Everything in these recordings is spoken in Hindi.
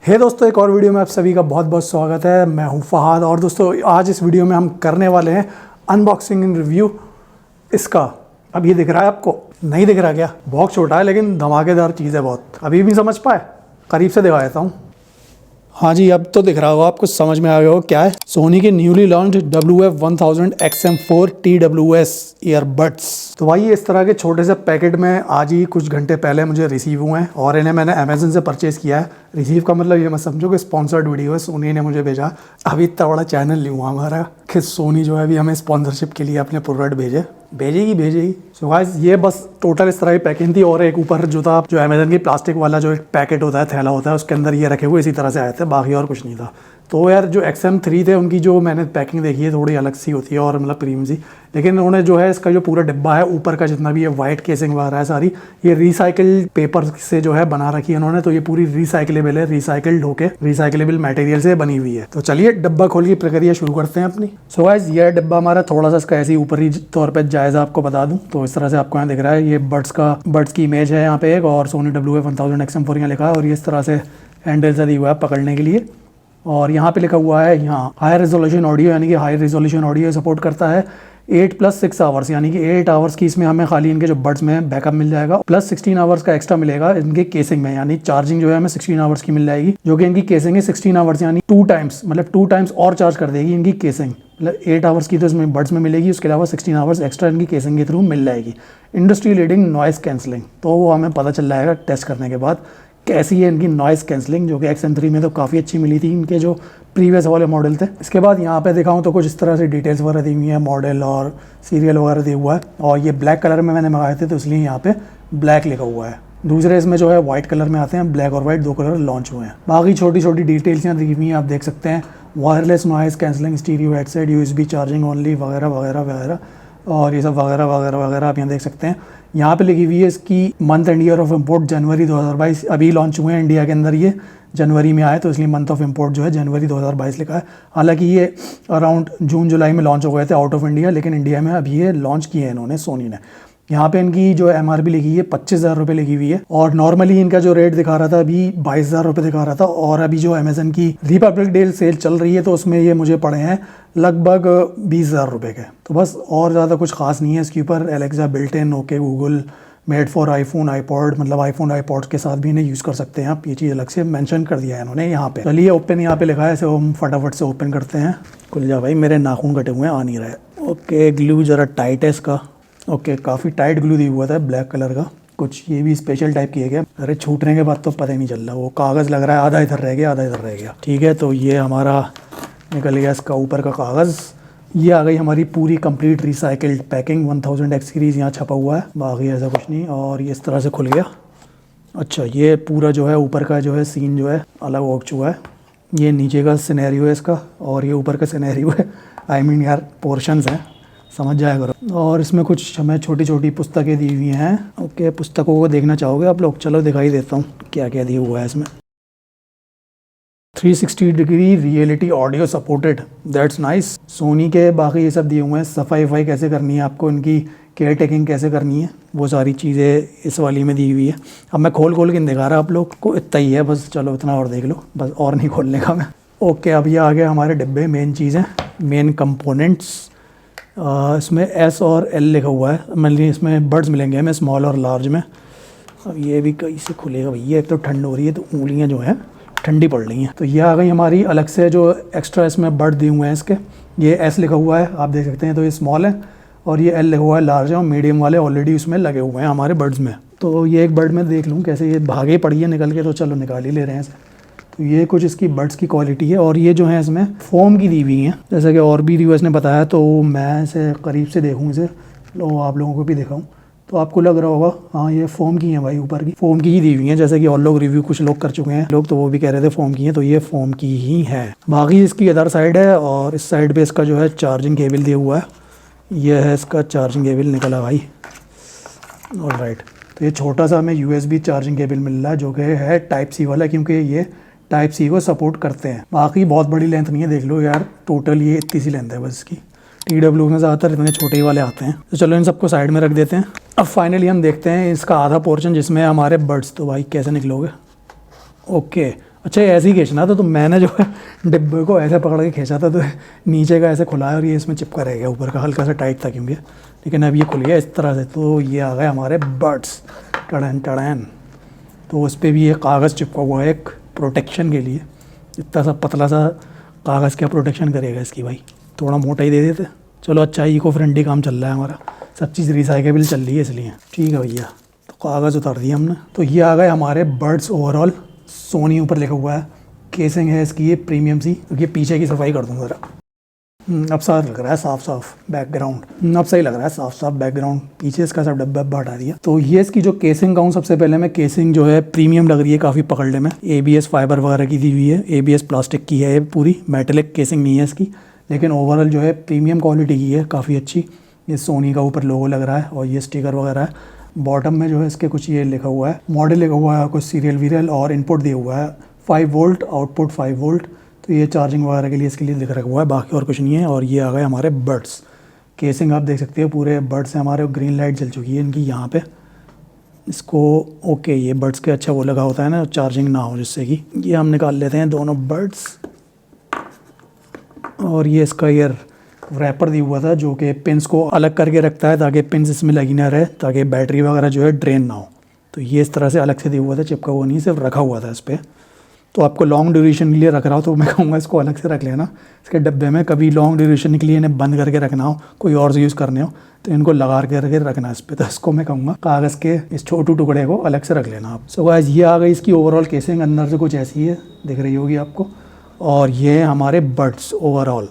हे दोस्तों, एक और वीडियो में आप सभी का बहुत बहुत स्वागत है। मैं हूं फहाद और दोस्तों आज इस वीडियो में हम करने वाले हैं अनबॉक्सिंग एंड रिव्यू इसका। अब ये दिख रहा है आपको? नहीं दिख रहा क्या? बॉक्स छोटा है लेकिन धमाकेदार चीज़ है बहुत। अभी भी समझ पाए? करीब से दिखा देता हूँ। हाँ जी, अब तो दिख रहा होगा आपको, समझ में आ गया होगा क्या है। सोनी के newly launch WF-1000 XM4 TWS earbuds. तो भाई इस तरह के छोटे से पैकेट में आज ही कुछ घंटे पहले मुझे रिसीव हुए हैं और इन्हें मैंने अमेजन से परचेज़ किया है। रिसीव का मतलब ये मत समझो कि स्पॉन्सर्ड वीडियो है, सोनी ने मुझे भेजा। अभी इतना बड़ा चैनल नहीं हुआ हमारा कि सोनी जो है अभी हमें स्पॉन्सरशिप के लिए अपने प्रोडक्ट भेजेगी। सो गाइस ये बस टोटल इस तरह की पैकिंग थी और एक ऊपर जो था, जो अमेजन की प्लास्टिक वाला जो एक पैकेट होता है, थैला होता है, उसके अंदर ये रखे हुए इसी तरह से आए थे, बाकी और कुछ नहीं था। तो यार जो XM3 थे उनकी जो मैंने पैकिंग देखी है थोड़ी अलग सी होती है और मतलब प्रीमियम सी, लेकिन उन्होंने जो है इसका जो पूरा डिब्बा है ऊपर का जितना भी ये वाइट केसिंग वगैरह है सारी, ये रिसाइकिल्ड पेपर से जो है बना रखी है इन्होंने। तो ये पूरी रिसाइकलेबल है, रिसाइकिल्ड होके रिसाइकलेबल मटेरियल से बनी हुई है। तो चलिए डिब्बा खोल की प्रक्रिया शुरू करते हैं अपनी। सो गाइस ये डिब्बा हमारा थोड़ा सा इसका ऐसे ऊपरी तौर पर जायज़ा आपको बता दूँ तो इस तरह से आपको यहाँ दिख रहा है। ये बड्स की इमेज है यहाँ पे एक, और सोनी WF-1000 XM4 यहाँ लिखा है और ये इस तरह से हैंडल से दिया हुआ है पकड़ने के लिए। और यहाँ पे लिखा हुआ है यहाँ हाई रेजोल्यूशन ऑडियो, यानी कि हाई रेजोल्यूशन ऑडियो सपोर्ट करता है 8+6 आवर्स, यानी कि 8 आवर्स की इसमें हमें खाली इनके जो बड्स में बैकअप मिल जाएगा, प्लस 16 आवर्स का एक्स्ट्रा मिलेगा इनके केसिंग में, यानी चार्जिंग जो है हमें 16 आवर्स की मिल जाएगी, जो कि इनकी केसिंग है 16 आवर्स, यानी 2 टाइम्स और चार्ज कर देगी इनकी केसिंग। मतलब 8 आवर्स की तो इसमें बड्स में मिलेगी, उसके अलावा 16 आवर्स एक्स्ट्रा इनकी केसिंग के थ्रू मिल जाएगी। इंडस्ट्री लीडिंग नॉइस कैंसलिंग, तो वो हमें पता चल जाएगा टेस्ट करने के बाद कैसी है इनकी नॉइस कैंसलिंग, जो कि XM3 में तो काफ़ी अच्छी मिली थी इनके जो प्रीवियस वाले मॉडल थे। इसके बाद यहाँ पे दिखाऊँ तो कुछ इस तरह से डिटेल्स वगैरह दी हुई है, मॉडल और सीरियल वगैरह दिया हुआ है, और ये ब्लैक कलर में मैंने मंगाए थे तो इसलिए यहाँ पे ब्लैक लिखा हुआ है। दूसरे इसमें जो है वाइट कलर में आते हैं, ब्लैक और वाइट 2 कलर लॉन्च हुए हैं। बाकी छोटी छोटी डिटेल्स यहाँ दी हुई हैं, आप देख सकते हैं। Wireless noise cancelling, stereo headset, USB charging only वगैरह वगैरह वगैरह, और ये सब वगैरह वगैरह वगैरह आप यहाँ देख सकते हैं। यहाँ पे लिखी हुई है इसकी month and year of import January 2022, अभी लॉन्च हुए हैं इंडिया के अंदर, ये जनवरी में आए तो इसलिए मंथ ऑफ इंपोर्ट जो है जनवरी 2022 लिखा है। हालांकि ये अराउंड जून जुलाई में लॉन्च हो गए थे आउट ऑफ इंडिया, लेकिन इंडिया में अभी ये लॉन्च किए हैं इन्होंने, सोनी ने। यहाँ पे इनकी जो MRP लिखी है 25,000 रुपये लिखी हुई है, और नॉर्मली इनका जो रेट दिखा रहा था अभी 22,000 रुपये दिखा रहा था, और अभी जो अमेजन की रिपब्लिक डे सेल चल रही है तो उसमें ये मुझे पड़े हैं लगभग 20,000 रुपये के। तो बस और ज़्यादा कुछ खास नहीं है इसके ऊपर। Alexa built in, okay Google, made for iPhone iPod, मतलब आईफोन आईपॉड के साथ भी इन्हें यूज़ कर सकते हैं आप, ये चीज़ अलग से मेंशन कर दिया है इन्होंने यहाँ पे। चलिए ओपन यहाँ पे लिखा है, इसे हम फटाफट से ओपन करते हैं। खुल जा भाई, मेरे नाखून कटे हुए हैं, आ नहीं रहे। ओके, ग्लू ज़रा टाइट है इसका। ओके, काफ़ी टाइट ग्लू दिया हुआ था ब्लैक कलर का, कुछ ये भी स्पेशल टाइप किया गया। अरे छूटने के बाद तो पता ही नहीं चल रहा, वो कागज़ लग रहा है आधा इधर रह गया आधा इधर रह गया। ठीक है, तो ये हमारा निकल गया इसका ऊपर का कागज़। ये आ गई हमारी पूरी complete recycled packing, 1000 X series यहाँ छपा हुआ है, बाकी ऐसा कुछ नहीं। और ये इस तरह से खुल गया। अच्छा, ये पूरा जो है ऊपर का जो है सीन जो है अलग हो चुका है। ये नीचे का सिनेरियो है इसका, और ये ऊपर का सिनेरियो है। आई मीन यार पोर्शंस हैं, समझ जाया करो। और इसमें कुछ हमें छोटी छोटी पुस्तकें दी हुई हैं। ओके, पुस्तकों को देखना चाहोगे आप लोग? चलो दिखाई देता हूँ क्या क्या दिया हुआ है इसमें। 360 degree reality audio supported, that's nice. Sony के बाकी ये सब दिए हुए हैं, सफाई कैसे करनी है आपको, इनकी केयर टेकिंग कैसे करनी है, वो सारी चीज़ें इस वाली में दी हुई है। अब मैं खोल के नहीं दिखा रहा आप लोग को, इतना ही है बस। चलो इतना और देख लो बस, और नहीं खोलने का मैं। ओके, अब ये आ गया हमारे डिब्बे, मेन चीज़ें, मेन कंपोनेंट्स। इसमें S और L लिखा हुआ है, मतलब इसमें बड्स मिलेंगे हमें स्मॉल और लार्ज में। अब ये भी कैसे खुलेगा भैया, एक तो ठंड हो रही है तो उंगलियां जो हैं ठंडी पड़ रही हैं। तो ये आ गई हमारी अलग से जो एक्स्ट्रा इसमें बड दिए हुए हैं इसके। ये S लिखा हुआ है आप देख सकते हैं, तो ये स्मॉल है, और ये L लिखा हुआ है लार्ज है, और मीडियम वाले ऑलरेडी उसमें लगे हुए हैं हमारे बड्स में। तो ये एक बड में देख लूँ कैसे, ये भागे पड़ी है निकल के, तो चलो निकाल ही ले रहे हैं इसे। तो ये कुछ इसकी बड्स की क्वालिटी है, और ये जो है इसमें फोम की दी हुई हैं, जैसा कि और भी रिव्यूअर्स ने बताया। तो मैं इसे करीब से देखूँ, इसे लो आप लोगों को भी दिखाऊँ तो आपको लग रहा होगा हाँ ये फोम की हैं भाई, ऊपर की फोम की ही दी हुई हैं, जैसे कि और लोग रिव्यू कुछ लोग कर चुके हैं लोग, तो वो भी कह रहे थे फोम की हैं, तो ये फोम की ही है। बाकी इसकी अदर साइड है, और इस साइड पे इसका जो है चार्जिंग केबल दिया हुआ है। ये है इसका चार्जिंग केबल निकला भाई, ऑलराइट। तो ये छोटा सा हमें USB चार्जिंग केबल मिल रहा है, जो कि है Type-C वाला, क्योंकि ये Type-C को सपोर्ट करते हैं। बाकी बहुत बड़ी लेंथ नहीं है, देख लो यार, टोटल ये इतनी सी लेंथ है बस इसकी। TW में ज़्यादातर इतने छोटे ही वाले आते हैं। तो चलो इन सबको साइड में रख देते हैं। अब फाइनली हम देखते हैं इसका आधा पोर्शन जिसमें हमारे बड्स। तो भाई कैसे निकलोगे? ओके, अच्छा ये ऐसे ही खींचना था, तो मैंने जो है डिब्बे को ऐसे पकड़ के खींचा था, तो नीचे का ऐसे खुला है और ये इसमें चिपका रह गया, ऊपर का हल्का सा टाइट था क्योंकि, लेकिन अब ये खुल गया इस तरह से। तो ये आ गए हमारे बड्स, टड़ैन टड़ैन। तो उस पर भी ये कागज़ चिपका हुआ है एक प्रोटेक्शन के लिए। इतना सा पतला सा कागज़ क्या प्रोटेक्शन करेगा इसकी भाई, थोड़ा मोटा ही दे देते। चलो अच्छा, इको फ्रेंडली काम चल रहा है हमारा, सब चीज़ रिसाइकेबल चल रही है इसलिए। ठीक है भैया, तो कागज़ उतार दिया हमने। तो ये आ गए हमारे बड्स ओवरऑल। सोनी ऊपर लिखा हुआ है, केसिंग है इसकी ये प्रीमियम सी। क्योंकि पीछे की सफाई कर दूँ ज़रा। अब साफ लग रहा है, साफ साफ बैकग्राउंड, अब सही लग रहा है, साफ साफ बैकग्राउंड। पीछे इसका सब डब्बा हटा दिया। तो ये इसकी जो केसिंग कहूँ, सबसे पहले मैं केसिंग जो है प्रीमियम लग रही है काफ़ी पकड़ने में। ABS फाइबर वगैरह की दी हुई है, ABS प्लास्टिक की है, ये पूरी मेटेलिक केसिंग नहीं है इसकी, लेकिन ओवरऑल जो है प्रीमियम क्वालिटी की है, काफ़ी अच्छी। ये सोनी का ऊपर लोगो लग रहा है और ये स्टिकर वगैरह है। बॉटम में जो है इसके कुछ ये लिखा हुआ है, मॉडल लिखा हुआ है, कुछ सीरियल वीरियल और इनपुट दिया हुआ है 5 वोल्ट, आउटपुट 5 वोल्ट। तो ये चार्जिंग वगैरह के लिए इसके लिए लिख रखा हुआ है, बाकी और कुछ नहीं है। और ये आ गए हमारे बड्स। केसिंग आप देख सकते हो, पूरे बड्स हैं हमारे। ग्रीन लाइट जल चुकी है इनकी यहाँ पे। इसको ओके, ये बड्स के अच्छा वो लगा होता है ना, चार्जिंग ना हो जिससे कि। ये हम निकाल लेते हैं दोनों बड्स। और ये इसका ईयर रैपर दिया हुआ था जो कि पिंस को अलग करके रखता है ताकि पिंस इसमें लगी ना रहे, ताकि बैटरी वगैरह जो है ड्रेन ना हो। तो ये इस तरह से अलग से दिया हुआ था, चिपका हुआ नहीं, सिर्फ रखा हुआ था इस पर। तो आपको लॉन्ग ड्यूरेशन के लिए रख रहा हो तो मैं कहूँगा इसको अलग से रख लेना इसके डब्बे में। कभी लॉन्ग ड्यूरेशन के लिए इन्हें बंद करके रखना हो, कोई और यूज़ करने हो, तो इनको लगा करके रखना इस पर। तो इसको मैं कहूँगा कागज़ के इस छोटे टुकड़े को अलग से रख लेना आप। सो गाइस, ये आ गई इसकी ओवरऑल केसिंग। अंदर से कुछ ऐसी है, दिख रही होगी आपको। और ये हमारे बड्स ओवरऑल।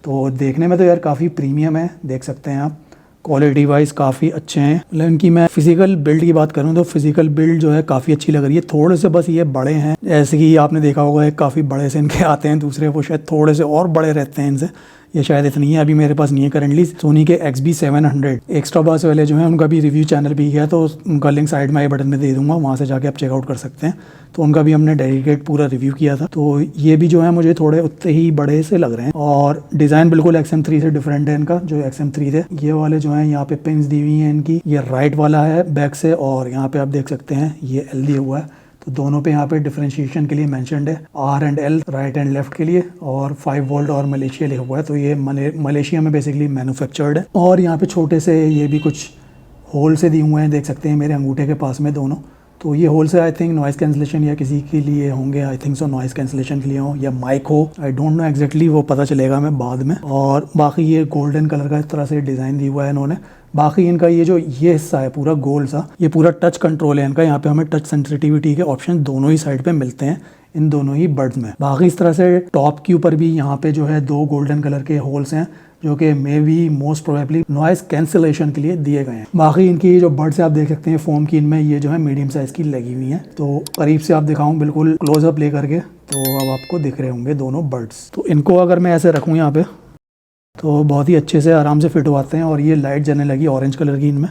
तो देखने में तो यार काफ़ी प्रीमियम है, देख सकते हैं आप। क्वालिटी वाइज काफ़ी अच्छे हैं। मतलब इनकी मैं फिजिकल बिल्ड की बात करूं तो फिजिकल बिल्ड जो है काफ़ी अच्छी लग रही है। थोड़े से बस ये बड़े हैं, जैसे कि आपने देखा होगा काफ़ी बड़े से इनके आते हैं, दूसरे वो शायद थोड़े से और बड़े रहते हैं इनसे। ये शायद इतनी है, अभी मेरे पास नहीं है करंटली। सोनी के XB700 एक्स्ट्रा बस वाले जो हैं उनका भी रिव्यू चैनल भी है, तो उनका लिंक साइड में आई बटन में दे दूंगा, वहाँ से जाके आप चेकआउट कर सकते हैं। तो उनका भी हमने डेडिकेट पूरा रिव्यू किया था। तो ये भी जो है मुझे थोड़े उतने ही बड़े से लग रहे हैं। और डिज़ाइन बिल्कुल XM3 से डिफरेंट है इनका, जो XM3 थे। ये वाले जो हैं यहाँ पे पिन्स दी हुई हैं इनकी। ये राइट वाला है बैक से, और यहाँ पे आप देख सकते हैं ये L दिया हुआ है। तो दोनों पे यहाँ पे डिफरेंशिएशन के लिए मेंशनड है, R and L right and left के लिए, और 5 वोल्ट और मलेशिया लिखा हुआ है। तो ये मलेशिया में बेसिकली मैन्युफैक्चर्ड है। और यहाँ पे छोटे से ये भी कुछ होल से दिए हुए हैं, देख सकते हैं मेरे अंगूठे के पास में दोनों। तो ये होल से आई थिंक नॉइज़ कैंसिलेशन या किसी के लिए होंगे, I think so noise cancellation के लिए हो या माइक हो, आई डोंट नो एग्जैक्टली, वो पता चलेगा मैं बाद में। और बाकी ये गोल्डन कलर का इस तरह से डिज़ाइन दिया हुआ है इन्होंने। बाकी इनका ये जो ये हिस्सा है पूरा गोल सा, ये पूरा टच कंट्रोल है इनका। यहाँ पे हमें टच सेंसिटिविटी के ऑप्शन दोनों ही साइड पे मिलते हैं इन दोनों ही बड्स में। बाकी इस तरह से टॉप के ऊपर भी यहाँ पे जो है 2 गोल्डन कलर के होल्स हैं, जो कि may be most probably noise cancellation के लिए दिए गए हैं। बाकी इनकी जो बड्स आप देख सकते हैं फोम की, इनमें ये जो है मीडियम साइज़ की लगी हुई हैं। तो करीब से आप दिखाऊं बिल्कुल क्लोजअप ले करके, तो अब आपको दिख रहे होंगे दोनों बड्स। तो इनको अगर मैं ऐसे रखूँ यहाँ पे तो बहुत ही अच्छे से आराम से फिट होते हैं। और ये लाइट जलने लगी ऑरेंज कलर की इनमें,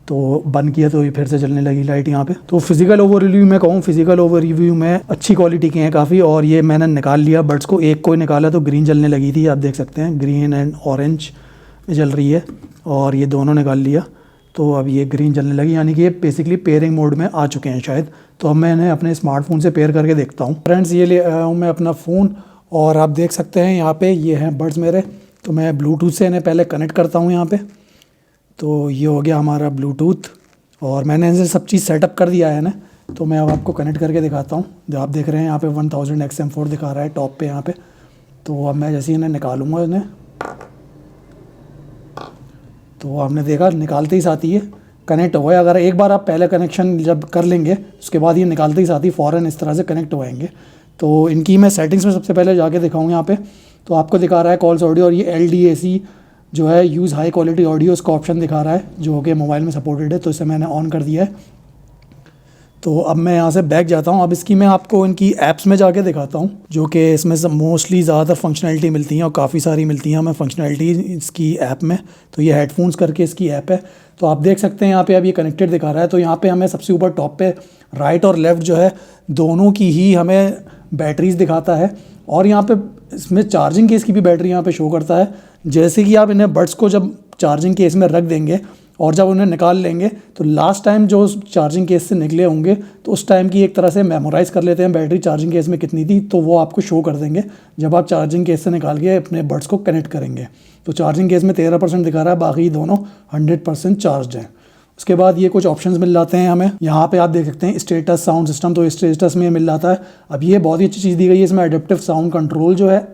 तो बंद किया तो ये फिर से चलने लगी लाइट यहाँ पे। तो फिजिकल ओवरव्यू में कहूँ, फिजिकल ओवरव्यू में अच्छी क्वालिटी के हैं काफ़ी। और ये मैंने निकाल लिया बड्स को, एक को निकाला तो ग्रीन जलने लगी थी, आप देख सकते हैं ग्रीन एंड ऑरेंज जल रही है। और ये दोनों निकाल लिया तो अब ये ग्रीन जलने लगी, यानी कि ये बेसिकली पेयरिंग मोड में आ चुके हैं शायद। तो अब मैं इन्हें अपने स्मार्टफोन से पेयर करके देखता हूँ। फ्रेंड्स, ये ले आया हूँ मैं अपना फ़ोन, और आप देख सकते हैं यहाँ पे ये हैं बड्स मेरे। तो मैं ब्लूटूथ से इन्हें पहले कनेक्ट करता हूँ यहाँ पे। तो ये हो गया हमारा ब्लूटूथ, और मैंने इनसे सब चीज़ सेटअप कर दिया है ना। तो मैं अब आपको कनेक्ट करके दिखाता हूँ। जो आप देख रहे हैं यहाँ पे 1000 XM4 दिखा रहा है टॉप पे यहाँ पे। तो अब मैं जैसे ही इन्हें निकालूंगा इन्हें, तो आपने देखा निकालते ही साथ ही ये कनेक्ट हो गया। अगर एक बार आप पहले कनेक्शन जब कर लेंगे, उसके बाद ये निकालते ही साथ ही फ़ौरन इस तरह से कनेक्ट हो जाएंगे। तो इनकी मैं सेटिंग्स में सबसे पहले जाके दिखाऊँ यहाँ पे। तो आपको दिखा रहा है कॉल्स ऑडियो, और ये LDAC जो है यूज़ हाई क्वालिटी ऑडियो, उसका ऑप्शन दिखा रहा है, जो कि मोबाइल में सपोर्टेड है। तो इसे मैंने ऑन कर दिया है। तो अब मैं यहाँ से बैक जाता हूँ। अब इसकी मैं आपको इनकी ऐप्स में जाके दिखाता हूँ, जो कि इसमें से मोस्टली ज़्यादातर फंक्शनैलिटी मिलती हैं और काफ़ी सारी मिलती हैं हमें फंक्शनैलिटी इसकी ऐप में। तो ये हेडफोन्स करके इसकी ऐप है। तो आप देख सकते हैं यहाँ पे अब ये कनेक्टेड दिखा रहा है। तो यहाँ पे हमें सबसे ऊपर टॉप पे राइट और लेफ़्ट जो है दोनों की ही हमें बैटरीज़ दिखाता है। और यहाँ पे इसमें चार्जिंग केस की भी बैटरी यहाँ पे शो करता है। जैसे कि आप इन्हें बड्स को जब चार्जिंग केस में रख देंगे और जब उन्हें निकाल लेंगे तो लास्ट टाइम जो चार्जिंग केस से निकले होंगे तो उस टाइम की एक तरह से मेमोराइज़ कर लेते हैं बैटरी चार्जिंग केस में कितनी थी, तो वो आपको शो कर देंगे जब आप चार्जिंग केस से निकाल के अपने बड्स को कनेक्ट करेंगे। तो चार्जिंग केस में 13% दिखा रहा है, बाकी दोनों 100% चार्ज हैं। उसके बाद ये कुछ ऑप्शंस मिल जाते हैं हमें। यहाँ पे आप देख सकते हैं स्टेटस साउंड सिस्टम, तो स्टेटस में मिल जाता है। अब ये बहुत ही अच्छी चीज़ दी गई है, इसमें एडेप्टिव साउंड कंट्रोल जो है,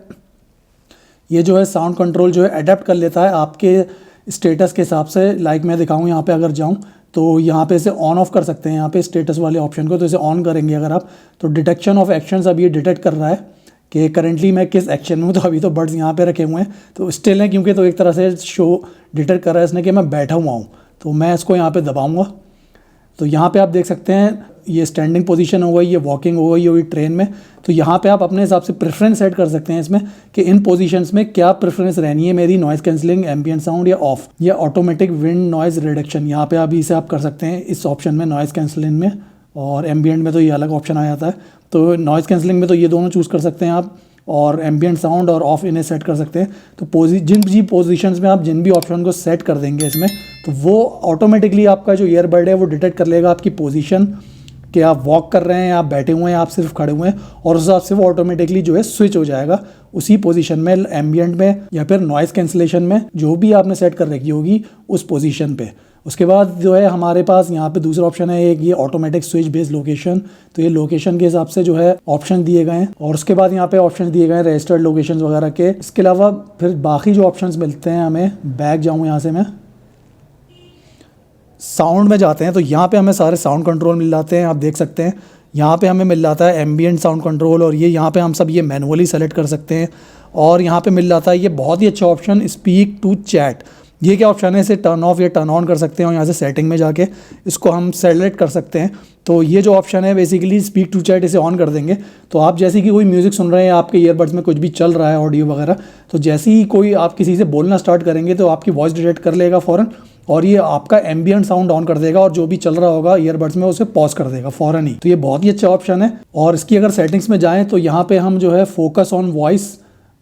ये जो है साउंड कंट्रोल जो है अडेप्ट कर लेता है आपके स्टेटस के हिसाब से। लाइक मैं दिखाऊँ, यहाँ पे अगर जाऊँ तो यहाँ पे इसे ऑन ऑफ कर सकते हैं, यहाँ पे स्टेटस वाले ऑप्शन को। तो इसे ऑन करेंगे अगर आप, तो डिटेक्शन ऑफ एक्शंस अब ये डिटेक्ट कर रहा है कि करेंटली मैं किस एक्शन में हूँ। तो अभी तो बड्स यहाँ पे रखे हुए हैं तो स्टिल हैं, क्योंकि तो एक तरह से शो डिटेक्ट कर रहा है इसने कि मैं बैठा हुआ हूँ। तो मैं इसको यहाँ पे दबाऊँगा तो यहाँ पे आप देख सकते हैं ये स्टैंडिंग पोजीशन हो गई, ये वॉकिंग हो गई, ये हुई ट्रेन में। तो यहाँ पे आप अपने हिसाब से प्रेफरेंस सेट कर सकते हैं इसमें कि इन पोजीशंस में क्या प्रेफरेंस रहनी है मेरी, नॉइज़ कैंसिलिंग, एम्बिएंट साउंड या ऑफ, या ऑटोमेटिक विंड नॉइज़ रिडक्शन। यहाँ पे आप इसे आप कर सकते हैं इस ऑप्शन में, नॉइज़ कैंसिलिंग में, और एम्बिएंट में तो ये अलग ऑप्शन आ जाता है। तो नॉइज़ कैंसिलिंग में तो ये दोनों चूज़ कर सकते हैं आप, और एम्बिएंट साउंड और ऑफ इन्हें सेट कर सकते हैं। तो जिन भी पोजीशंस में आप जिन भी ऑप्शन को सेट कर देंगे इसमें, तो वो ऑटोमेटिकली आपका जो ईयरबड है वो डिटेक्ट कर लेगा आपकी पोजीशन, कि आप वॉक कर रहे हैं, आप बैठे हुए हैं, आप सिर्फ खड़े हुए हैं, और उस हिसाब से वो ऑटोमेटिकली जो है स्विच हो जाएगा उसी पोजीशन में, एम्बिएंट में या फिर नॉइज़ कैंसिलेशन में, जो भी आपने सेट कर रखी होगी उस पोजीशन पे। उसके बाद जो है हमारे पास यहाँ पे दूसरा ऑप्शन है एक, ये ऑटोमेटिक स्विच बेस्ड लोकेशन। तो ये लोकेशन के हिसाब से जो है ऑप्शन दिए गए हैं, और उसके बाद यहाँ पे ऑप्शन दिए गए हैं रजिस्टर्ड लोकेशन वगैरह के। इसके अलावा फिर बाकी जो ऑप्शंस मिलते हैं हमें, बैक जाऊँ यहाँ से मैं, साउंड में जाते हैं तो यहाँ पे हमें सारे साउंड कंट्रोल मिल जाते हैं। आप देख सकते हैं यहाँ पे हमें मिल जाता है एम्बिएंट साउंड कंट्रोल, और ये यहाँ पे हम सब ये मैनुअली सेलेक्ट कर सकते हैं। और यहाँ पे मिल जाता है ये बहुत ही अच्छा ऑप्शन, स्पीक टू चैट। ये क्या ऑप्शन है, इसे टर्न ऑफ या टर्न ऑन कर सकते हैं, और यहाँ से सेटिंग में जाके इसको हम सेलेक्ट कर सकते हैं। तो ये जो ऑप्शन है बेसिकली स्पीक टू चैट, इसे ऑन कर देंगे तो आप जैसे कि कोई म्यूज़िक सुन रहे हैं, आपके ईयरबड्स में कुछ भी चल रहा है ऑडियो वगैरह, तो जैसे ही कोई आप किसी से बोलना स्टार्ट करेंगे तो आपकी वॉइस डिटेक्ट कर लेगा फ़ौरन, और ये आपका एम्बिएंट साउंड ऑन कर देगा, और जो भी चल रहा होगा ईयरबड्स में उसे पॉज कर देगा फ़ौरन ही। तो ये बहुत ही अच्छा ऑप्शन है। और इसकी अगर सेटिंग्स में जाएँ तो यहाँ पर हम जो है focus on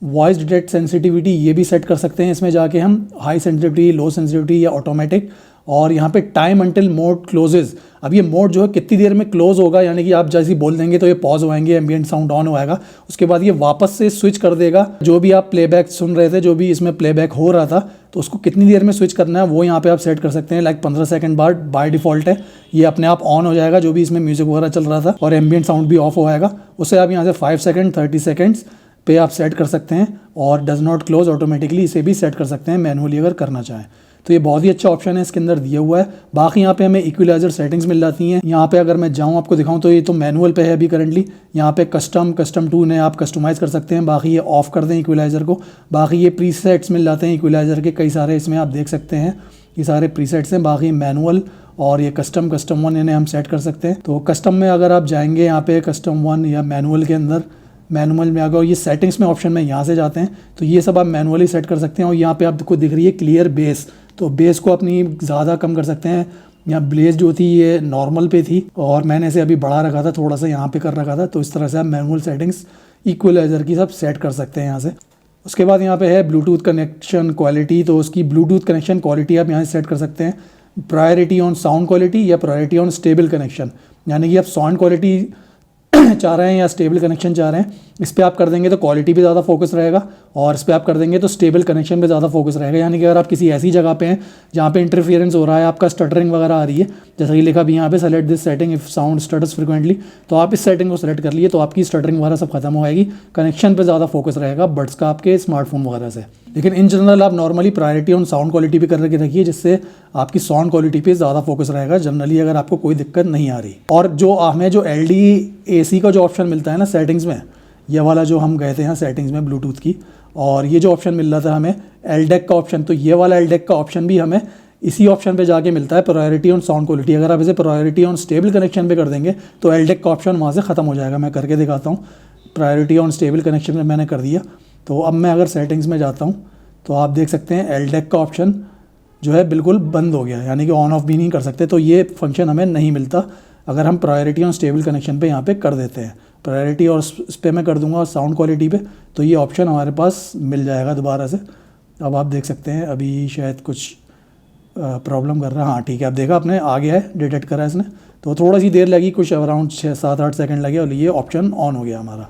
voice detect sensitivity ये भी सेट कर सकते हैं। इसमें जाके हम हाई सेंसिटिविटी, लो सेंसिटिविटी या ऑटोमेटिक, और यहाँ पे टाइम अंटिल मोड क्लोजेज। अब ये मोड जो है कितनी देर में क्लोज होगा, यानी कि आप जैसे बोल देंगे तो ये पॉज होएंगे, एम्बिएंट साउंड ऑन होएगा, उसके बाद ये वापस से स्विच कर देगा। जो भी आप प्लेबैक सुन रहे थे, जो भी इसमें प्लेबैक हो रहा था, तो उसको कितनी देर में स्विच करना है वो यहाँ पे आप सेट कर सकते हैं। लाइक 15 सेकंड बाद बाय डिफ़ॉल्ट है ये अपने आप ऑन हो जाएगा, जो भी इसमें म्यूजिक वगैरह चल रहा था, और एम्बिएंट साउंड भी ऑफ होएगा। उसे आप यहाँ से 5 सेकंड 30 सेकंड्स पे आप सेट कर सकते हैं, और डज नॉट क्लोज ऑटोमेटिकली इसे भी सेट कर सकते हैं मैनुअली अगर करना चाहें। तो ये बहुत ही अच्छा ऑप्शन है इसके अंदर दिया हुआ है। बाकी यहाँ पे हमें इक्विलाइजर सेटिंग्स मिल जाती हैं। यहाँ पे अगर मैं जाऊँ आपको दिखाऊँ तो ये तो मैनुअल पे है अभी करंटली। यहाँ पे कस्टम टू ने आप कस्टमाइज़ कर सकते हैं, बाकी ये ऑफ कर दें इक्विलाइजर को। बाकी ये प्रीसेट्स मिल जाते हैं इक्विलाइजर के कई सारे, इसमें आप देख सकते हैं ये सारे प्रीसेट्स हैं। बाकी मैनुअल और ये कस्टम वन इन्हें हम सेट कर सकते हैं। तो कस्टम में अगर आप जाएंगे यहाँ पे कस्टम वन या मैनुअल के अंदर, मैनुअल में अगर ये सेटिंग्स में ऑप्शन में यहाँ से जाते हैं तो ये सब आप मैनुअली सेट कर सकते हैं। और यहाँ पे आपको दिख रही है क्लियर बेस, तो बेस को अपनी ज़्यादा कम कर सकते हैं। यहाँ बेस जो थी ये नॉर्मल पे थी और मैंने इसे अभी बढ़ा रखा था, थोड़ा सा यहाँ पे कर रखा था। तो इस तरह से आप मैनुअल सेटिंग्स इक्वलाइजर की सब सेट कर सकते हैं यहाँ से। उसके बाद यहाँ पे है ब्लूटूथ कनेक्शन क्वालिटी, तो उसकी ब्लूटूथ कनेक्शन क्वालिटी आप यहाँ से सेट कर सकते हैं। प्रायोरिटी ऑन साउंड क्वालिटी या प्रायोरिटी ऑन स्टेबल कनेक्शन, यानी कि आप साउंड क्वालिटी चाह रहे हैं या स्टेबल कनेक्शन चाह रहे हैं, इस पर आप कर देंगे तो क्वालिटी पे ज़्यादा फोकस रहेगा, और इस पर आप कर देंगे तो स्टेबल कनेक्शन पे ज़्यादा फोकस रहेगा। यानी कि अगर आप किसी ऐसी जगह पे हैं जहाँ पे इंटरफियरेंस हो रहा है, आपका स्टटरिंग वगैरह आ रही है, जैसा कि लिखा भी यहाँ पे select this setting if sound stutters frequently, तो आप इस सेटिंग को सेलेक्ट कर लिए तो आपकी स्टटरिंग वगैरह सब खत्म हो जाएगी, कनेक्शन पर ज़्यादा फोकस रहेगा बड्स का आपके स्मार्टफोन वगैरह से। लेकिन इन जनरल आप normally priority on sound quality पे कर के रखिए, जिससे आपकी साउंड क्वालिटी पे ज़्यादा फोकस रहेगा जनरली, अगर आपको कोई दिक्कत नहीं आ रही। और जो हमें जो LDAC का जो ऑप्शन मिलता है ना सेटिंग्स में, ये वाला जो हम गए थे यहाँ सेटिंग्स में ब्लूटूथ की, और ये जो ऑप्शन मिल रहा था हमें LDAC का ऑप्शन, तो ये वाला LDAC का ऑप्शन भी हमें इसी ऑप्शन पे जाके मिलता है, प्रायोरिटी ऑन साउंड क्वालिटी। अगर आप इसे प्रायोरिटी ऑन स्टेबल कनेक्शन पे कर देंगे तो LDAC का ऑप्शन वहाँ से ख़त्म हो जाएगा। मैं करके दिखाता हूँ, प्रायोरिटी ऑन स्टेबल कनेक्शन में मैंने कर दिया। तो अब मैं अगर सेटिंग्स में जाता हूँ तो आप देख सकते हैं LDAC का ऑप्शन जो है बिल्कुल बंद हो गया, यानी कि ऑन ऑफ भी नहीं कर सकते। तो ये फंक्शन हमें नहीं मिलता अगर हम प्रायोरिटी ऑन स्टेबल कनेक्शन पे यहाँ पे कर देते हैं। प्रायोरिटी और इस पर मैं कर दूंगा साउंड क्वालिटी पे, तो ये ऑप्शन हमारे पास मिल जाएगा दोबारा से। अब आप देख सकते हैं अभी शायद कुछ प्रॉब्लम कर रहा है। हाँ ठीक है, अब देखा आपने आ गया है, डिटेक्ट करा है इसने, तो थोड़ा सी देर लगी, कुछ अराउंड 6-7-8 सेकंड लगे और ये ऑप्शन ऑन हो गया हमारा।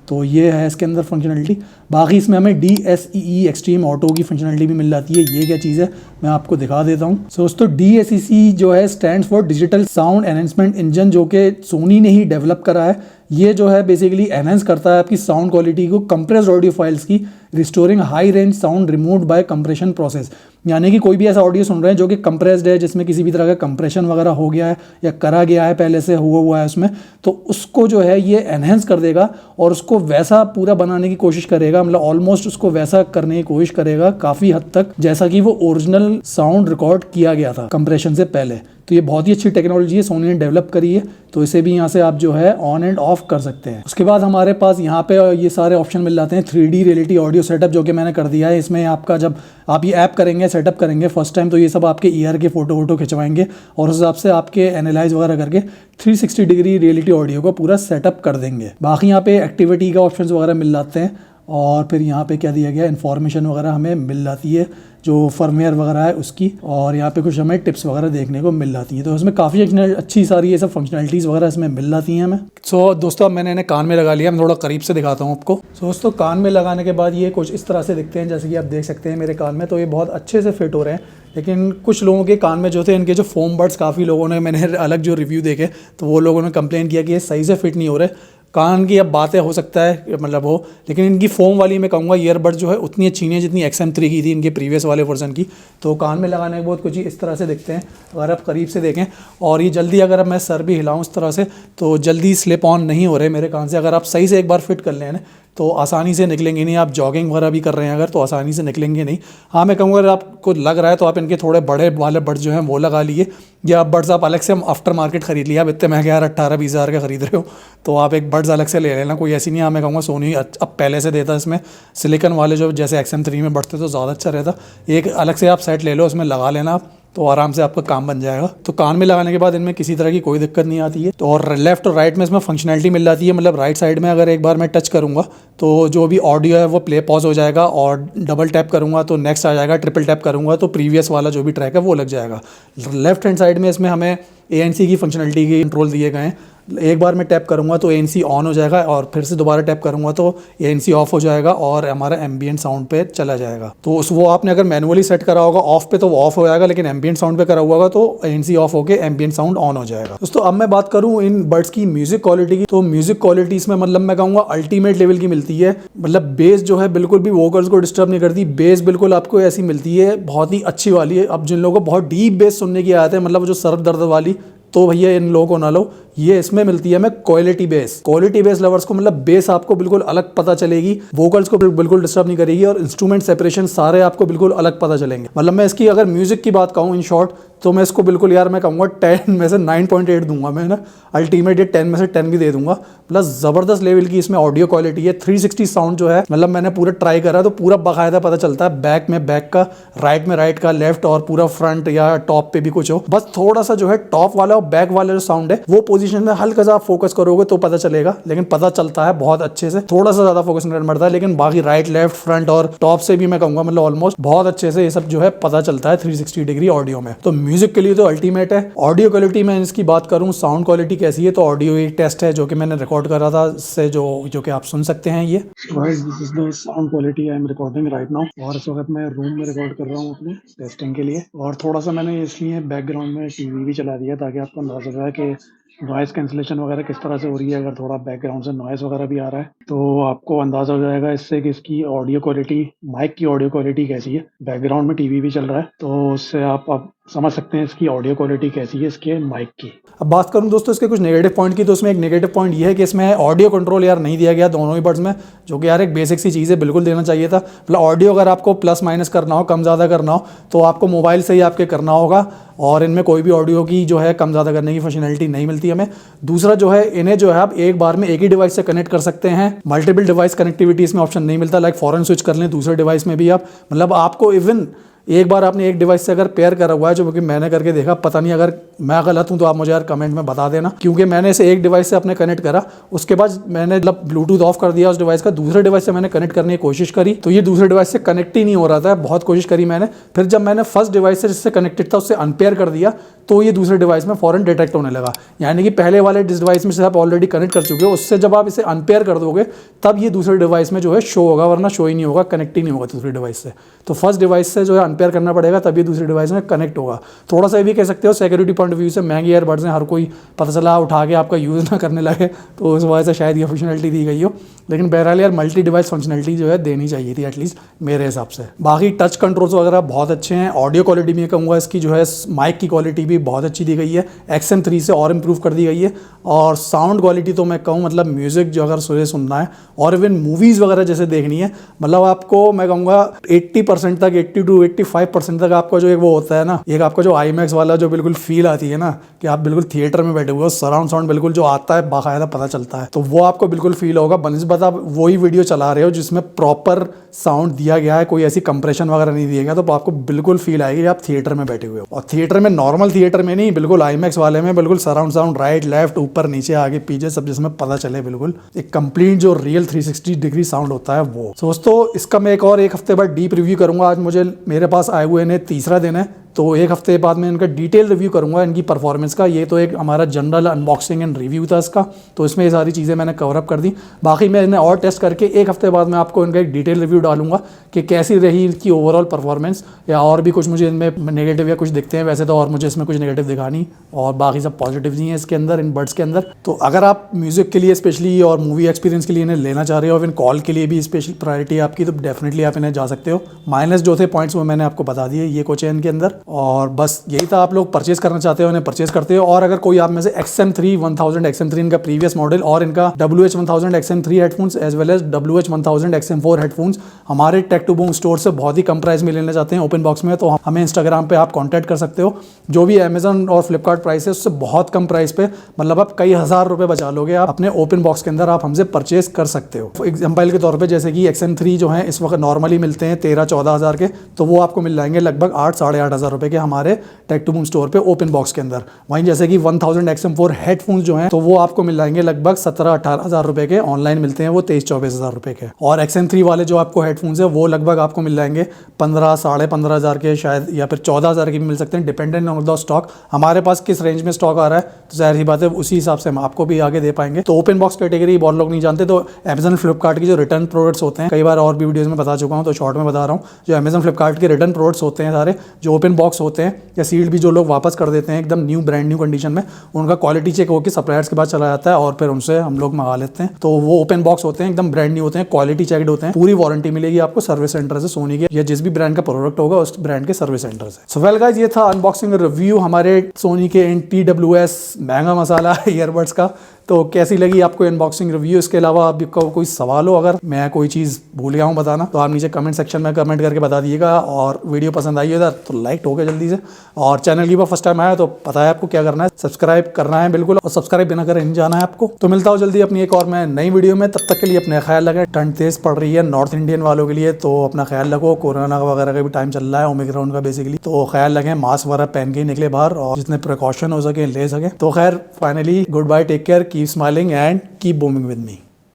तो ये है इसके अंदर फंक्शनलिटी। बाकी इसमें हमें DSEE एक्सट्रीम ऑटो की फंक्शनलिटी भी मिल जाती है। ये क्या चीज़ है मैं आपको दिखा देता हूँ। सो दोस्तों DSEC जो है stands for digital sound enhancement engine, जो कि सोनी ने ही डेवलप करा है। ये जो है बेसिकली एनहेंस करता है आपकी साउंड क्वालिटी को कंप्रेस्ड ऑडियो फाइल्स की, restoring high range sound removed by compression process. यानी कि कोई भी ऐसा ऑडियो सुन रहे हैं जो कि कंप्रेस्ड है, जिसमें किसी भी तरह का कंप्रेशन वगैरह हो गया है या करा गया है, पहले से हुआ है उसमें, तो उसको जो है ये एनहेंस कर देगा और उसको वैसा पूरा बनाने की कोशिश करेगा, मतलब ऑलमोस्ट उसको वैसा करने की कोशिश करेगा काफ़ी हद तक जैसा कि वो ओरिजिनल साउंड रिकॉर्ड किया गया था कंप्रेशन से पहले। तो ये बहुत ही अच्छी टेक्नोलॉजी है, सोनी ने डेवलप करी है। तो इसे भी यहाँ से आप जो है ऑन एंड ऑफ कर सकते हैं। उसके बाद हमारे पास यहाँ पे ये सारे ऑप्शन मिल जाते हैं। 3D रियलिटी ऑडियो सेटअप जो कि मैंने कर दिया है। इसमें आपका जब आप ये ऐप करेंगे, सेटअप करेंगे फर्स्ट टाइम, तो ये सब आपके ईयर के फोटो खिंचवाएंगे और उस हिसाब से आपके एनालाइज वगैरह करके 360 डिग्री रियलिटी ऑडियो को पूरा सेटअप कर देंगे। बाकी यहाँ पे एक्टिविटी का ऑप्शन वगैरह मिल जाते हैं और फिर यहाँ पे क्या दिया गया, इन्फॉर्मेशन वगैरह हमें मिल जाती है जो फर्मवेयर वगैरह है उसकी, और यहाँ पे कुछ हमें टिप्स वगैरह देखने को मिल जाती है। तो इसमें काफ़ी अच्छी सारी ये सब फंक्शनलिटीज़ वगैरह इसमें मिल जाती हैं हमें। सो दोस्तों अब मैंने इन्हें कान में लगा लिया, मैं थोड़ा करीब से दिखाता हूँ आपको। सो दोस्तों कान में लगाने के बाद ये कुछ इस तरह से दिखते हैं, जैसे कि आप देख सकते हैं मेरे कान में, तो ये बहुत अच्छे से फिट हो रहे हैं। लेकिन कुछ लोगों के कान में जो थे, इनके जो फोम बड्स, काफ़ी लोगों ने, मैंने अलग जो रिव्यू देखे तो वो लोगों ने कंप्लेन किया कि ये सही से फिट नहीं हो रहे। कान की अब बातें हो सकता है मतलब हो, लेकिन इनकी फोम वाली मैं कहूँगा ईयरबड जो है उतनी अच्छी नहीं है जितनी XM3 की थी इनके प्रीवियस वाले वर्जन की। तो कान में लगाने के बाद कुछ इस तरह से दिखते हैं अगर आप करीब से देखें, और ये जल्दी अगर मैं सर भी हिलाऊं इस तरह से तो जल्दी स्लिप ऑन नहीं हो रहे मेरे कान से। अगर आप सही से एक बार फिट कर लें ना तो आसानी से निकलेंगे नहीं। आप जॉगिंग वगैरह भी कर रहे हैं अगर तो आसानी से निकलेंगे नहीं। हाँ मैं कहूँगा अगर आपको लग रहा है तो आप इनके थोड़े बड़े वाले बड्स जो हैं वो लगा लिए, या बड्स आप अलग से आफ्टर मार्केट खरीद लिया। आप इतने महंगे यार 18-20 हज़ार का खरीद रहे हो तो आप एक बड्स अलग से ले लेना, कोई ऐसी नहीं। हाँ मैं कहूँगा सोनी अब पहले से देता इसमें सिलिकन वाले जो जैसे XM3 में बढ़ते तो ज़्यादा अच्छा रहता। एक अलग से आप सेट ले लो, उसमें लगा लेना आप, तो आराम से आपका काम बन जाएगा। तो कान में लगाने के बाद इनमें किसी तरह की कोई दिक्कत नहीं आती है। तो और लेफ्ट और राइट में इसमें फंक्शनैलिटी मिल जाती है, मतलब राइट साइड में अगर एक बार मैं टच करूँगा तो जो भी ऑडियो है वो प्ले पॉज हो जाएगा, और डबल टैप करूँगा तो नेक्स्ट आ जाएगा, ट्रिपल टैप करूँगा तो प्रीवियस वाला जो भी ट्रैक है वो लग जाएगा। लेफ्ट हैंड साइड में इसमें हमें ANC की फंक्शनैलिटी के कंट्रोल दिए गए हैं। एक बार मैं टैप करूँगा तो ANC ऑन हो जाएगा और फिर से दोबारा टैप करूँगा तो ANC ऑफ हो जाएगा और हमारा एम्बियंट साउंड पे चला जाएगा। तो वो आपने अगर मैनुअली सेट करा होगा ऑफ पे तो वो ऑफ हो जाएगा, लेकिन एम्बियंट साउंड पे करा हुआ होगा तो ANC ऑफ होकर एम्बियंट साउंड ऑन हो जाएगा। दोस्तों अब मैं बात करूँ इन बड्स की म्यूजिक क्वालिटी की, तो म्यूजिक क्वालिटी इसमें मतलब मैं कहूँगा अल्टीमेट लेवल की मिलती है। मतलब बेस जो है बिल्कुल भी वोकल्स को डिस्टर्ब नहीं करती, बेस बिल्कुल आपको ऐसी मिलती है बहुत ही अच्छी वाली है। अब जिन लोगों को बहुत डीप बेस सुनने की आदत है, मतलब जो सर दर्द वाली, तो भैया इन लोगों को ना लो, ये इसमें मिलती है हमें क्वालिटी बेस लवर्स को, मतलब बेस आपको बिल्कुल अलग पता चलेगी, वोकल्स को बिल्कुल डिस्टर्ब नहीं करेगी और इंस्ट्रूमेंट सेपरेशन सारे आपको बिल्कुल अलग पता चलेंगे। मतलब मैं इसकी अगर म्यूजिक की बात कहूँ इन शॉर्ट तो मैं इसको बिल्कुल यार मैं कहूँगा 10 में से 9.8 दूंगा मैं ना, अल्टीमेट 10 में से 10 भी दे दूंगा। प्लस ज़बरदस्त लेवल की इसमें ऑडियो क्वालिटी है। 360 साउंड जो है मतलब मैंने पूरा ट्राई करा तो पूरा बाकायदा पता चलता है, बैक में बैक का, राइट में राइट का, लेफ्ट और पूरा फ्रंट या टॉप पे भी कुछ हो। बस थोड़ा सा जो है टॉप वाला और बैक वाला जो साउंड है वो पोजीशन में हल्का सा आप फोकस करोगे तो पता चलेगा, लेकिन पता चलता है बहुत अच्छे से, थोड़ा सा ज्यादा फोकस करना पड़ता है। लेकिन बाकी राइट लेफ्ट फ्रंट और टॉप से भी मैं कहूँगा मतलब ऑलमोस्ट बहुत अच्छे से ये सब जो है पता चलता है 360 डिग्री ऑडियो में। तो म्यूजिक के लिए तो अल्टीमेट है। ऑडियो क्वालिटी में इसकी बात करूँ, साउंड क्वालिटी कैसी है, तो ऑडियो एक टेस्ट है जो कि मैंने रिकॉर्ड करा था, इससे जो कि आप सुन सकते हैं। ये guys this is the sound quality I am recording right now, और इस वक्त मैं रूम में रिकॉर्ड कर रहा हूँ अपने टेस्टिंग के लिए। और थोड़ा सा मैंने इसलिए बैकग्राउंड में टीवी भी चला दिया ताकि आपको अंदाजा हो जाए कि नॉइज़ कैंसिलेशन वगैरह किस तरह से हो रही है। अगर थोड़ा बैकग्राउंड से नॉइज़ वगैरह भी आ रहा है तो आपको अंदाज़ा हो जाएगा इससे कि इसकी ऑडियो क्वालिटी, माइक की ऑडियो क्वालिटी कैसी है। बैकग्राउंड में टीवी भी चल रहा है तो उससे आप समझ सकते हैं इसकी ऑडियो क्वालिटी कैसी है इसके माइक की। अब बात करूं दोस्तों इसके कुछ नेगेटिव पॉइंट की, तो इसमें एक नेगेटिव पॉइंट ये है कि इसमें ऑडियो कंट्रोल यार नहीं दिया गया दोनों ही बड्स में, जो कि यार एक बेसिक सी चीज़ है, बिल्कुल देना चाहिए था। मतलब ऑडियो अगर आपको प्लस माइनस करना हो, कम ज़्यादा करना हो तो आपको मोबाइल से ही आपके करना होगा, और इनमें कोई भी ऑडियो की जो है कम ज़्यादा करने की फंक्शनैलिटी नहीं मिलती हमें। दूसरा जो है इन्हें जो है आप एक बार में एक ही डिवाइस से कनेक्ट कर सकते हैं, मल्टीपल डिवाइस कनेक्टिविटी इसमें ऑप्शन नहीं मिलता, लाइक फॉरेन स्विच कर लें दूसरे डिवाइस में भी आप, मतलब आपको इवन एक बार आपने एक डिवाइस से अगर पेयर करा हुआ है, जो कि मैंने करके देखा, पता नहीं अगर मैं गलत हूँ तो आप मुझे यार कमेंट में बता देना, क्योंकि मैंने इसे एक डिवाइस से अपने कनेक्ट करा, उसके बाद मैंने मतलब ब्लूटूथ ऑफ कर दिया उस डिवाइस का, दूसरे डिवाइस से मैंने कनेक्ट करने की कोशिश करी तो ये दूसरे डिवाइस से कनेक्ट ही नहीं हो रहा था, बहुत कोशिश करी मैंने। फिर जब मैंने फर्स्ट डिवाइस से जिससे कनेक्टेड था उससे अनपेयर कर दिया तो ये दूसरे डिवाइस में फॉरन डिटेक्ट होने लगा। यानी कि पहले वाले डिवाइस में से आप ऑलरेडी कनेक्ट कर चुके हो, उससे जब आप इसे अनपेयर कर दोगे तब ये दूसरे डिवाइस में जो है शो होगा, वरना शो ही नहीं होगा, कनेक्ट ही नहीं होगा दूसरी डिवाइस से। तो फर्स्ट डिवाइस से जो है अनपेयर करना पड़ेगा तब ये दूसरी डिवाइस में कनेक्ट होगा। थोड़ा सा ये भी कह सकते हो सिक्योरिटी पॉइंट ऑफ व्यू से महंगी ईयरबड्स हैं, हर कोई पता चला उठा के आपका यूज़ ना करने लगे, तो उस वजह से शायद ये फंक्शनलिटी दी गई हो। लेकिन बहरहाल यार मल्टी डिवाइस फंक्शनलिटी जो है देनी चाहिए थी एटलीस्ट मेरे हिसाब से। बाकी टच कंट्रोल्स वगैरह बहुत अच्छे हैं। ऑडियो क्वालिटी भी कहूँगा इसकी जो है माइक की क्वालिटी भी बहुत अच्छी दी गई है, XM3 से और इम्प्रूव कर दी गई है। और साउंड क्वालिटी तो मैं कहूँ मतलब म्यूज़िक जो अगर सुनना है और इवन मूवीज़ वगैरह जैसे देखनी है, मतलब आपको मैं कहूँगा 80% तक, 80 to 85% तक आपका जो एक वो होता है ना, एक आपका जो IMAX वाला जो बिल्कुल फील आती है ना कि आप बिल्कुल थिएटर में बैठे हुए हो, सराउंड साउंड बिल्कुल जो आता है बाकायदा पता चलता है, तो वो आपको बिल्कुल फील होगा बनिस्बत आप वही वीडियो चला रहे हो जिसमें प्रॉपर साउंड दिया गया है, कोई ऐसी कंप्रेशन वगैरह नहीं दिया गया, तो आपको बिल्कुल फील आएगी आप थिएटर में बैठे हुए हो। और थिएटर में नॉर्मल थिएटर में नहीं, बिल्कुल IMAX वाले में बिल्कुल सराउंड साउंड राइट लेफ्ट ऊपर नीचे आगे पीछे सब जिसमें पता चले, बिल्कुल एक कंप्लीट जो रियल 360 डिग्री साउंड होता है वो। दोस्तों इसका मैं एक हफ्ते बाद डीप रिव्यू करूंगा। आज मुझे मेरे पास आए हुए ने तीसरा दिन है, तो एक हफ्ते बाद मैं इनका डिटेल रिव्यू करूंगा इनकी परफॉर्मेंस का। ये तो एक हमारा जनरल अनबॉक्सिंग एंड रिव्यू था इसका, तो इसमें ये सारी चीज़ें मैंने कवर अप कर दी। बाकी मैं इन्हें और टेस्ट करके एक हफ्ते बाद मैं आपको इनका एक डिटेल रिव्यू डालूंगा कि कैसी रही इनकी ओवरऑल परफॉर्मेंस, या और भी कुछ मुझे इनमें नेगेटिव या कुछ दिखते हैं। वैसे तो और मुझे इसमें कुछ नेगेटिव दिखा नहीं, और बाकी सब पॉजिटिव ही है इसके अंदर, इन बड्स के अंदर। तो अगर आप म्यूज़िक के लिए स्पेशली और मूवी एक्सपीरियंस के लिए इन्हें लेना चाह रहे हो, इवन कॉल के लिए भी स्पेशल प्रायोरिटी है आपकी, तो डेफिनेटली आप इन्हें जा सकते हो। माइनस जो थे पॉइंट्स वो मैंने आपको बता दिए, ये कुछ है इनके अंदर। और बस यही था, आप लोग परचेज करना चाहते हो उन्हें परचेज करते हो। और अगर कोई आप में से XM3 1000 XM3 इनका प्रीवियस मॉडल और इनका WH1000 XM3 headphones as well as WH1000 XM4 headphones हमारे टेक टू बूम स्टोर से बहुत ही कम प्राइस में लेना चाहते हैं ओपन बॉक्स में, तो हमें इंस्टाग्राम पे आप कॉन्टैक्ट कर सकते हो। जो भी अमेजन और फ्लिपकार्ट प्राइस है उससे बहुत कम प्राइस पे, मतलब आप कई हज़ार रुपए बचा लोगे आप अपने ओपन बॉक्स के अंदर, आप हमसे परचेज कर सकते हो। एग्जाम्पल के तौर पर जैसे कि XM3 जो है इस वक्त नॉर्मली मिलते हैं 13-14 हज़ार के, तो वो आपको मिल जाएंगे लगभग 8-8.5 हज़ार रुपए के हमारे टेक टू बूम स्टोर पे ओपन बॉक्स के अंदर। वहीं जैसे कि 1000 XM4 हेडफोन्स जो हैं तो वो आपको मिल जाएंगे लगभग 17-18 हज़ार रुपए के, ऑनलाइन मिलते हैं वो 23-24 हज़ार रुपए के। और XM3 वाले जो आपको हेडफोन्स है वो लगभग आपको मिल जाएंगे 15-15.5 हज़ार के शायद, या फिर 14 हज़ार के भी मिल सकते हैं, डिपेंडेंट ऑन द स्टॉक। हमारे पास किस रेंज में स्टॉक आ रहा है तो जाहिर सी बात है उसी हिसाब से हम आपको भी आगे दे पाएंगे। तो ओपन बॉक्स कैटेगरी बहुत लोग नहीं जानते, तो अमेजन फ्लिपकार्ट की जो रिटर्न प्रोडक्ट्स होते हैं, कई बार और भी वीडियोज़ में बता चुका हूँ तो शॉर्ट में बता रहा हूँ, जो अमेजन फ्लिपकार्ट के रिटर्न प्रोडक्ट्स होते हैं सारे जो ओपन बॉक्स होते हैं, या सील्ड भी जो लोग वापस कर देते हैं एकदम न्यू ब्रांड न्यू कंडीशन में, उनका क्वालिटी चेक होकर सप्लायर्स के पास चला जाता है और फिर उनसे हम लोग मंगा लेते हैं। तो वो ओपन बॉक्स होते हैं, एकदम ब्रांड न्यू होते हैं, क्वालिटी चेकड होते हैं, पूरी वारंटी मिलेगी आपको सर्विस सेंटर से, सोनी के या जिस भी ब्रांड का प्रोडक्ट होगा उस ब्रांड के सर्विस सेंटर से। सो वेल गाइस, ये था अनबॉक्सिंग रिव्यू हमारे सोनी के इन TWS महंगा मसाला ईयरबड्स का। तो कैसी लगी आपको अनबॉक्सिंग रिव्यू? इसके अलावा आपका कोई सवाल हो, अगर मैं कोई चीज़ भूल गया हूँ बताना, तो आप नीचे कमेंट सेक्शन में कमेंट करके बता दीजिएगा। और वीडियो पसंद आई हो तो लाइक हो गया जल्दी से, और चैनल की बार फर्स्ट टाइम आया तो पता है आपको क्या करना है, सब्सक्राइब करना है बिल्कुल, और सब्सक्राइब बिना करे नहीं जाना है आपको। तो मिलता हूँ जल्दी अपनी एक और मैं नई वीडियो में, तब तक के लिए अपने ख्याल रखें। ठंड तेज़ पड़ रही है नॉर्थ इंडियन वालों के लिए, तो अपना ख्याल रखो। कोरोना वगैरह का भी टाइम चल रहा है, ओमिक्रॉन का बेसिकली, तो ख्याल रखें, मास्क वगैरह पहन के ही निकले बाहर, और जितने प्रिकॉशन हो सके ले सके। तो खैर finally good bye, take care, keep smiling and keep booming with me.